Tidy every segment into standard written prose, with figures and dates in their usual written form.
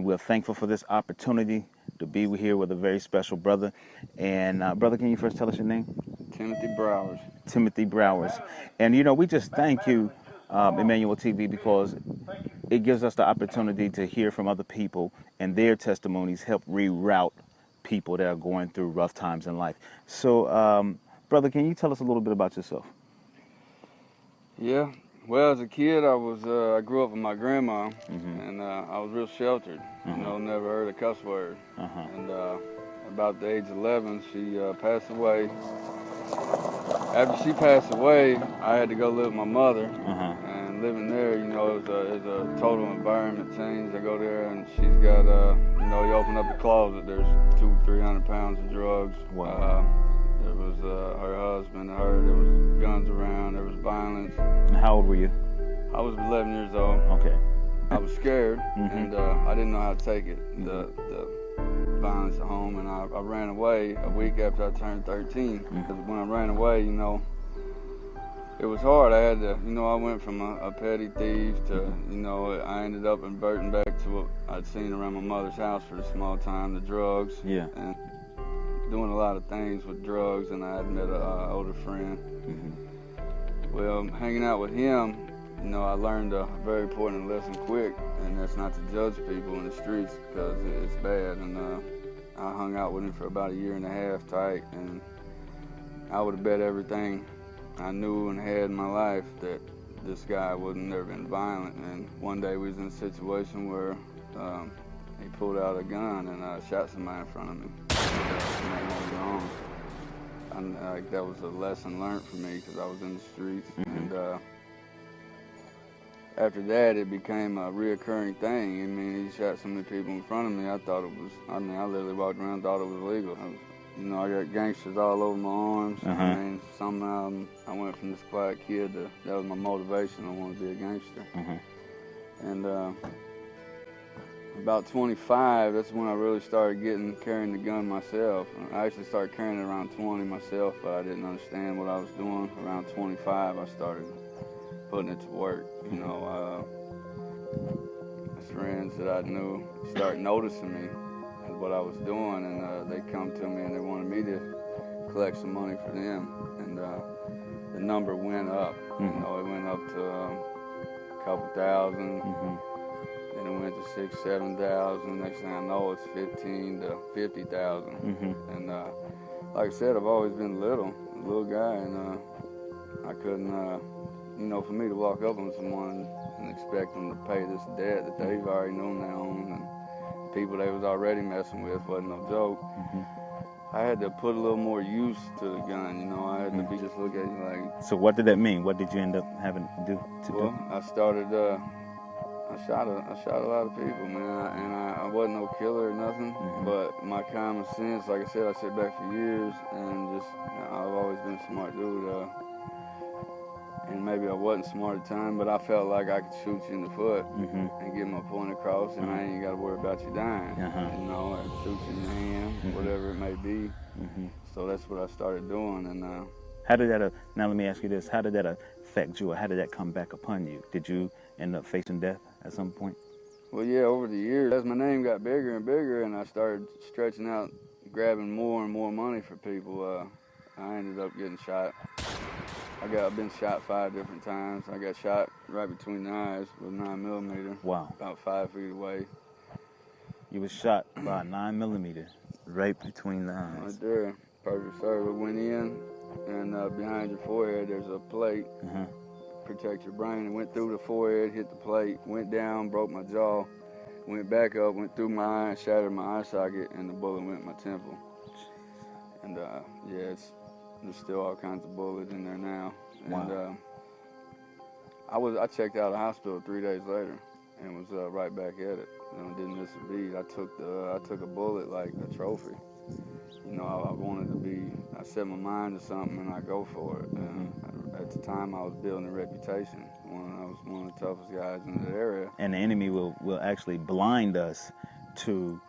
We're thankful for this opportunity to be here with a very special brother. And brother, can you first tell us your name? Timothy Browers. Timothy Browers. And we just thank you, Emmanuel TV, because it gives us the opportunity to hear from other people and their testimonies help reroute people that are going through rough times in life. So, brother, can you tell us a little bit about yourself? Yeah. Well, as a kid, I grew up with my grandma, and I was real sheltered. Never heard a cuss word. And about the age of 11, she passed away. After she passed away, I had to go live with my mother. And living there, is a total environment change. I go there, and she's got, you open up the closet, there's 200-300 pounds of drugs. Wow. There was her husband, there was guns around, there was violence. And how old were you? I was 11 years old. Okay. I was scared, and I didn't know how to take it, the violence at home, and I ran away a week after I turned 13. When I ran away, it was hard. I had to, I went from a petty thief to, I ended up inverting back to what I'd seen around my mother's house for the small time, the drugs. Yeah. And doing a lot of things with drugs, and I had met an older friend. Well, hanging out with him, I learned a very important lesson quick, and that's not to judge people in the streets because it's bad. And I hung out with him for about 1.5 years tight, and I would have bet everything I knew and had in my life that this guy wouldn't never been violent. And one day we was in a situation where he pulled out a gun and shot somebody in front of me. And that was a lesson learned for me because I was in the streets. And after that, it became a reoccurring thing. I mean, he shot so many people in front of me, I thought it was, I literally walked around and thought it was legal. I got gangsters all over my arms. I mean, somehow I went from this quiet kid to, that was my motivation. I wanted to be a gangster. And about 25, that's when I really started carrying the gun myself. I actually started carrying it around 20 myself, but I didn't understand what I was doing. Around 25, I started putting it to work. Friends that I knew started noticing me and what I was doing, and they come to me and they wanted me to collect some money for them. And the number went up. It went up to a couple thousand. Then it went to 6,000, 7,000. Next thing I know, it's 15 to 50,000. And like I said, I've always been a little guy, and I couldn't, for me to walk up on someone and expect them to pay this debt that they've already known they own, and people they was already messing with wasn't no joke. I had to put a little more use to the gun, I had to be just look at you like. So what did that mean? What did you end up having to do? I started, I shot a lot of people, man, and I wasn't no killer or nothing, but my common sense, like I said, I sat back for years, and just, I've always been a smart dude, and maybe I wasn't smart at the time, but I felt like I could shoot you in the foot and get my point across, and I ain't got to worry about you dying, I shoot you in the hand, whatever it may be. So that's what I started doing, and how did that, now let me ask you this, how did that affect you, or how did that come back upon you? Did you end up facing death at some point? Well, yeah, over the years, as my name got bigger and bigger, and I started stretching out, grabbing more and more money for people, I ended up getting shot. I've been shot 5 different times. I got shot right between the eyes with 9mm. Wow. About 5 feet away. You was shot by a 9mm right between the eyes. Right there. Perfect serve. It went in, and behind your forehead there's a plate. Protect your brain. It went through the forehead, hit the plate, went down, broke my jaw, went back up, went through my eye, shattered my eye socket, and the bullet went in my temple. And yeah, there's still all kinds of bullets in there now. Wow. And I checked out of the hospital 3 days later and was right back at it. Didn't miss a beat. I took a bullet like a trophy. I wanted to be. I set my mind to something and I go for it. At the time, I was building a reputation. I was one of the toughest guys in that area. And the enemy will actually blind us to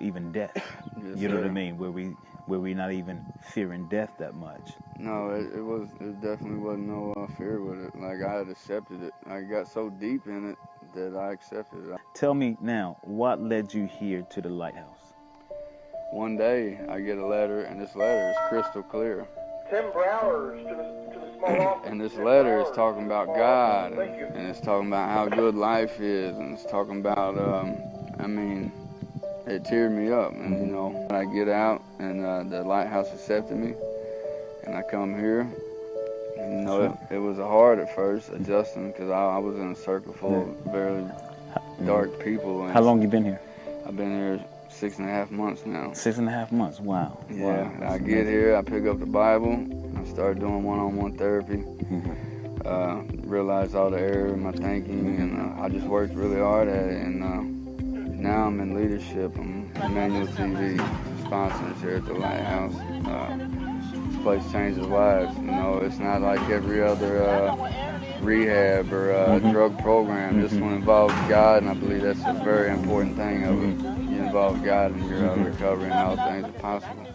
even death. Yes, you know sir. what I mean? Where we not even fearing death that much. No, it definitely wasn't no fear with it. Like I had accepted it. I got so deep in it that I accepted it. Tell me now, what led you here to the lighthouse? One day I get a letter, and this letter is crystal clear. 10 Browers to the small office. And this letter is talking about God, and it's talking about how good life is, and it's talking about, I mean, it teared me up. And, you know, I get out, and the lighthouse accepted me, and I come here. And, you know, it was hard at first, adjusting, because I was in a circle full of very dark people. And how long you been here? I've been here 6.5 months now. 6.5 months, wow. Yeah, wow. I get here, I pick up the Bible, I start doing one-on-one therapy, realized all the error in my thinking, and I just worked really hard at it, and now I'm in leadership. I'm Emmanuel TV sponsors here at the Lighthouse. This place changes lives. You know, it's not like every other rehab or drug program. This one involves God, and I believe that's a very important thing of it. You involve God in your recovery, and all things are possible.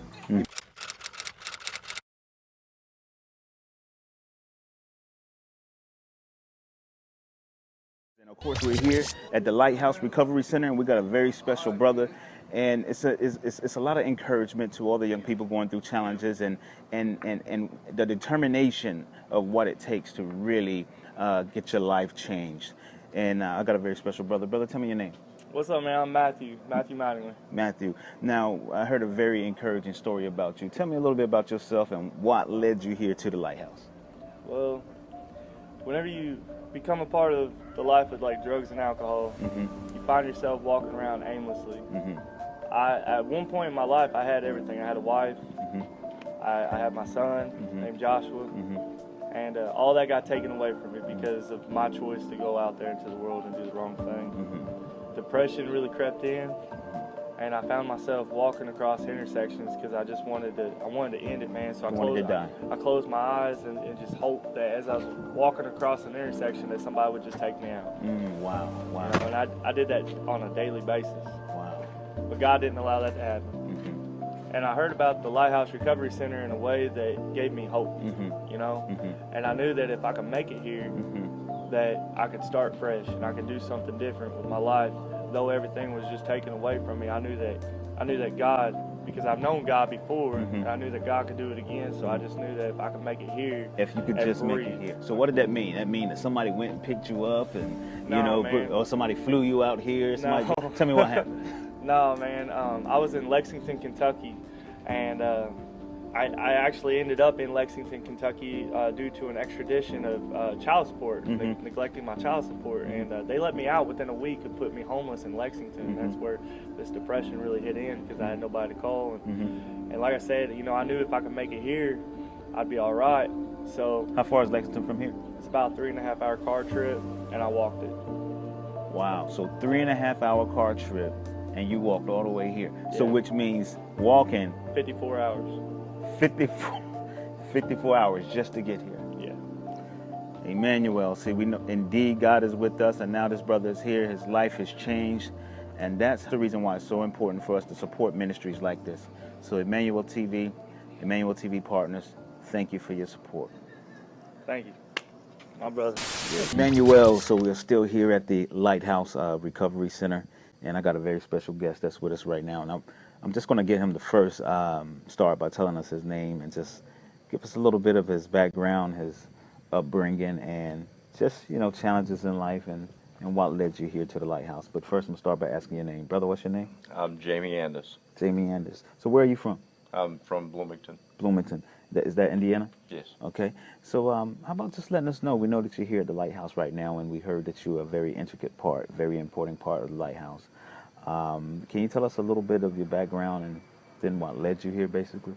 And of course, we're here at the Lighthouse Recovery Center, and we got a very special brother. And it's a lot of encouragement to all the young people going through challenges, and the determination of what it takes to really get your life changed. And I got a very special brother. Brother, tell me your name. What's up, man? I'm Matthew Mattingly. Matthew. Now, I heard a very encouraging story about you. Tell me a little bit about yourself and what led you here to the Lighthouse. Well, whenever you become a part of the life of like drugs and alcohol, you find yourself walking around aimlessly. At one point in my life, I had everything. I had a wife. I had my son named Joshua. And all that got taken away from me because of my choice to go out there into the world and do the wrong thing. Depression really crept in, and I found myself walking across intersections because I just wanted to end it, man. So I closed my eyes and just hoped that as I was walking across an intersection that somebody would just take me out. Wow. You know, and I did that on a daily basis. Wow. But God didn't allow that to happen. And I heard about the Lighthouse Recovery Center in a way that gave me hope, you know? And I knew that if I could make it here, that I could start fresh and I could do something different with my life. Though everything was just taken away from me, I knew that God, because I've known God before, and I knew that God could do it again. So I just knew that if I could make it here, if you could just make it here. So what did that mean? That mean that somebody went and picked you up, and or somebody flew you out here? Somebody, tell me what happened. No, man. I was in Lexington, Kentucky, and I actually ended up in Lexington, Kentucky due to an extradition of child support, neglecting my child support. And they let me out within a week and put me homeless in Lexington. That's where this depression really hit in because I had nobody to call. And like I said, you know, I knew if I could make it here, I'd be all right. So how far is Lexington from here? It's about a 3.5-hour car trip, and I walked it. Wow. So 3.5-hour car trip, and you walked all the way here. Yeah. So which means walking 54 hours. 54 hours just to get here. Yeah. Emmanuel, see, we know indeed God is with us, and now this brother is here. His life has changed, and that's the reason why it's so important for us to support ministries like this. So Emmanuel TV partners, thank you for your support. Thank you, my brother. Emmanuel, so we're still here at the Lighthouse Recovery Center, and I got a very special guest that's with us right now. And I'm just going to get him to first start by telling us his name and just give us a little bit of his background, his upbringing, and just, you know, challenges in life and what led you here to the Lighthouse. But first, I'm going to start by asking your name. Brother, what's your name? I'm Jamie Andis. Jamie Andis. So where are you from? I'm from Bloomington. Bloomington. Is that Indiana? Yes. Okay. So how about just letting us know? We know that you're here at the Lighthouse right now, and we heard that you're a very intricate part, very important part of the Lighthouse. Can you tell us a little bit of your background and then what led you here, basically?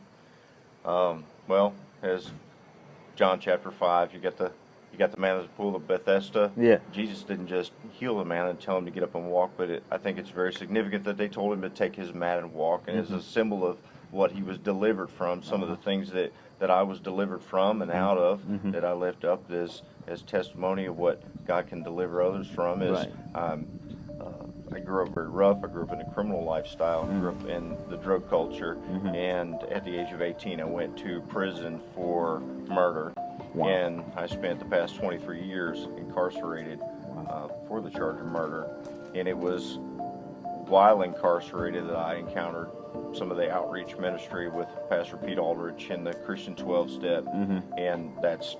Well, as John chapter 5, you got the man at the pool of Bethesda. Yeah. Jesus didn't just heal the man and tell him to get up and walk, but I think it's very significant that they told him to take his mat and walk, and it's a symbol of what he was delivered from. Some of the things that I was delivered from and out of that I lift up as testimony of what God can deliver others from. I grew up very rough. I grew up in a criminal lifestyle. I grew up in the drug culture. And at the age of 18, I went to prison for murder. Wow. And I spent the past 23 years incarcerated for the charge of murder. And it was while incarcerated that I encountered some of the outreach ministry with Pastor Pete Aldrich and the Christian 12-step, and that's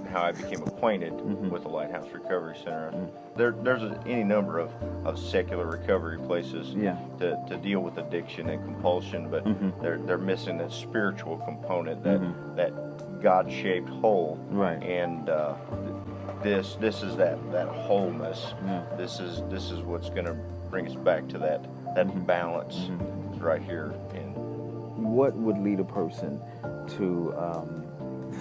how I became acquainted with the Lighthouse Recovery Center. There's any number of secular recovery places to deal with addiction and compulsion, but they're missing that spiritual component, that God-shaped hole. Right. And this is that wholeness. This is what's going to bring us back to that balance right here. And what would lead a person to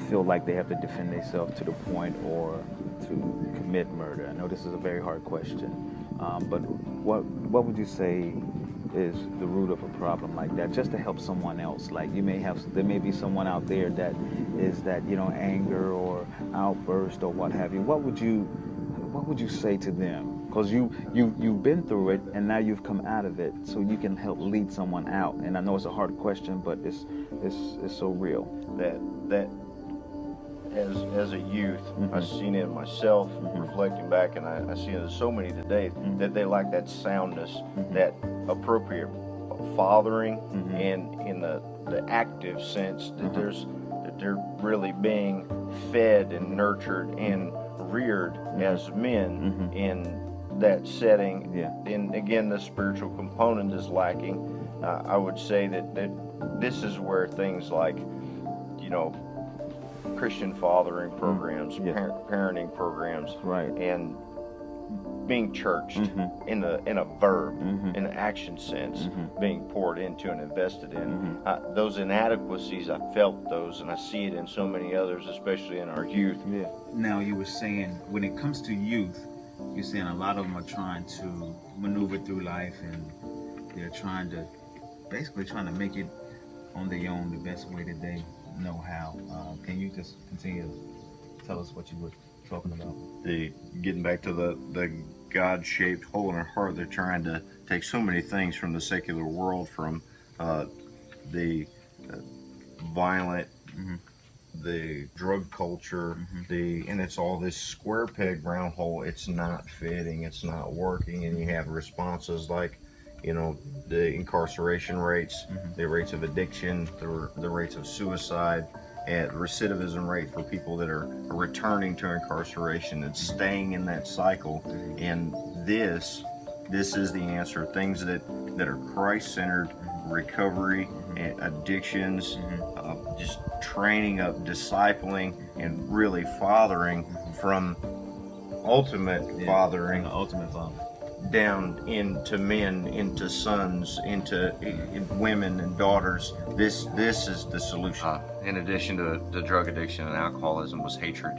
feel like they have to defend themselves to the point or to commit murder? I know this is a very hard question, but what would you say is the root of a problem like that, just to help someone else? Like there may be someone out there that is that, anger or outburst or what have you. What would you say to them? Because you've been through it and now you've come out of it, so you can help lead someone out. And I know it's a hard question, but it's so real. That as a youth, I've seen it myself, reflecting back, and I see it in so many today, that they lack that soundness, that appropriate fathering, and in the active sense that they're really being fed and nurtured and reared as men in that setting. And again, the spiritual component is lacking. I would say that this is where things like, Christian fathering programs, parenting programs, and being churched in a verb, in an action sense, being poured into and invested in. Those inadequacies, I felt those, and I see it in so many others, especially in our youth. Now, you were saying when it comes to youth, you're saying a lot of them are trying to maneuver through life, and they're basically trying to make it on their own the best way that they know how. Can you just continue to tell us what you were talking about? Getting back to the God-shaped hole in our heart, they're trying to take so many things from the secular world, from the violent, the drug culture, and it's all this square peg round hole. It's not fitting, it's not working, and you have responses like, the incarceration rates, the rates of addiction, the rates of suicide, and recidivism rate for people that are returning to incarceration and staying in that cycle. And this is the answer. Things that are Christ-centered, recovery, and addictions, just training up, discipling, and really fathering from ultimate fathering. Ultimate father. Down into men, into sons, into women and daughters. This is the solution. In addition to the drug addiction and alcoholism was hatred.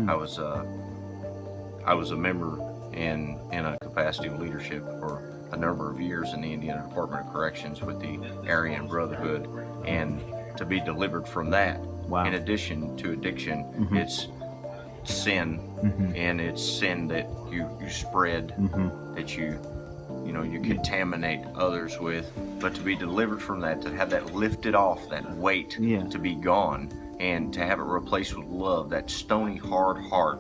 I was a member in a capacity of leadership for a number of years in the Indiana Department of Corrections with the Aryan Brotherhood, and to be delivered from that. In addition to addiction, it's sin, and it's sin that you spread, that you contaminate others with. But to be delivered from that, to have that lifted off, that weight to be gone, and to have it replaced with love, that stony hard heart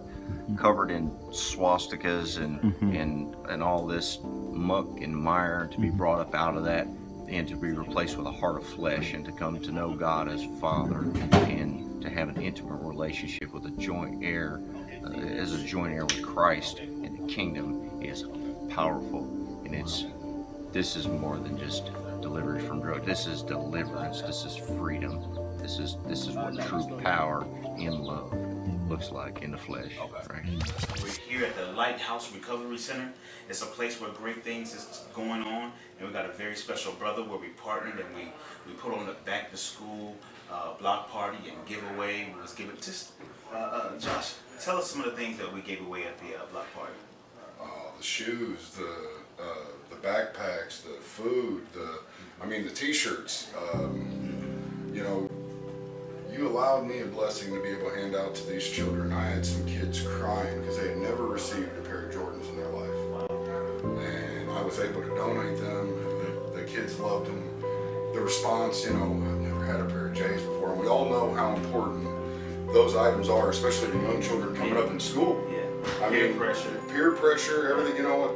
covered in swastikas and all this muck and mire, to be brought up out of that and to be replaced with a heart of flesh, and to come to know God as Father, and to have an intimate relationship with a joint heir, as a joint heir with Christ in the kingdom, is powerful. And this is more than just delivery from drugs. This is deliverance. This is freedom. This is what true power in love looks like in the flesh. Right? We're here at the Lighthouse Recovery Center. It's a place where great things is going on, and we got a very special brother where we partnered, and we put on the back to school block party and giveaway. We was giving Josh, tell us some of the things that we gave away at the block party. The shoes, the backpacks, the food, the t-shirts. You allowed me a blessing to be able to hand out to these children. I had some kids crying because they had never received a pair of Jordans in their life. And I was able to donate them. The kids loved them. The response, I've never had a pair of J's before. And we all know how important those items are, especially to young children coming up in school. I Peer mean, pressure. peer pressure, everything. You know what?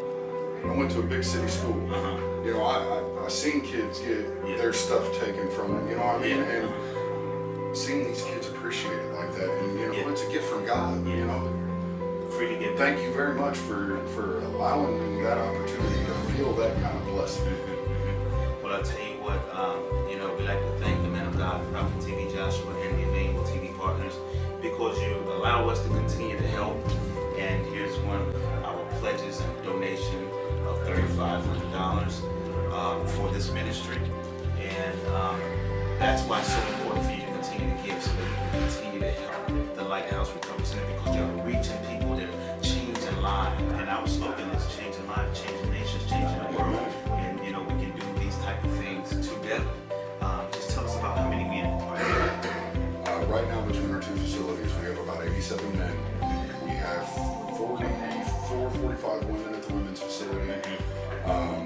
I went to a big city school. You know, I seen kids get their stuff taken from them. You know what I mean? And seeing these kids appreciate it like that, and you know, it's a gift from God. You know. Free to give. Thank you very much for allowing me that opportunity to feel that kind of blessing. Well, I'll tell you what, you know, we like to thank the man of God, Prophet TV Joshua, and the Emmanuel TV partners, because you allow us to continue to help. And here's one of our pledges and donation of $3,500 for this ministry. And that's why it's so important for you to continue to give, so that you can continue to help the Lighthouse Recovery Center, because you're reaching people, they're changing lives. And our slogan is changing lives, changing nations, changing the world. And you know, we can do these type of things together. Just tell us about how many men are there. Right now, between our two facilities, we have about 87 men. We have 45 women at the women's facility.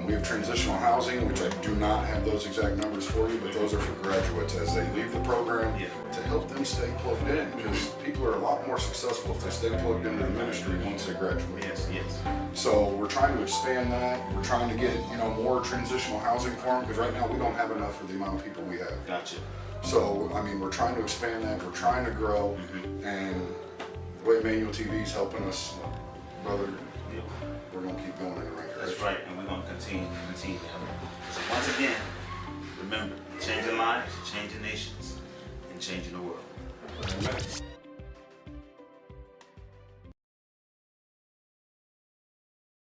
We have transitional housing, which I do not have those exact numbers for you, but those are for graduates as they leave the program to help them stay plugged in, because people are a lot more successful if they stay plugged into the ministry once they graduate. Yes. So we're trying to expand that. We're trying to get, you know, more transitional housing for them, because right now we don't have enough for the amount of people we have. Gotcha. So, I mean, we're trying to expand that. We're trying to grow, and the way Emmanuel TV is helping us, brother, we're going to keep going in the right direction. That's right, and we're going to continue to help. So once again, remember, changing lives, changing nations, and changing the world.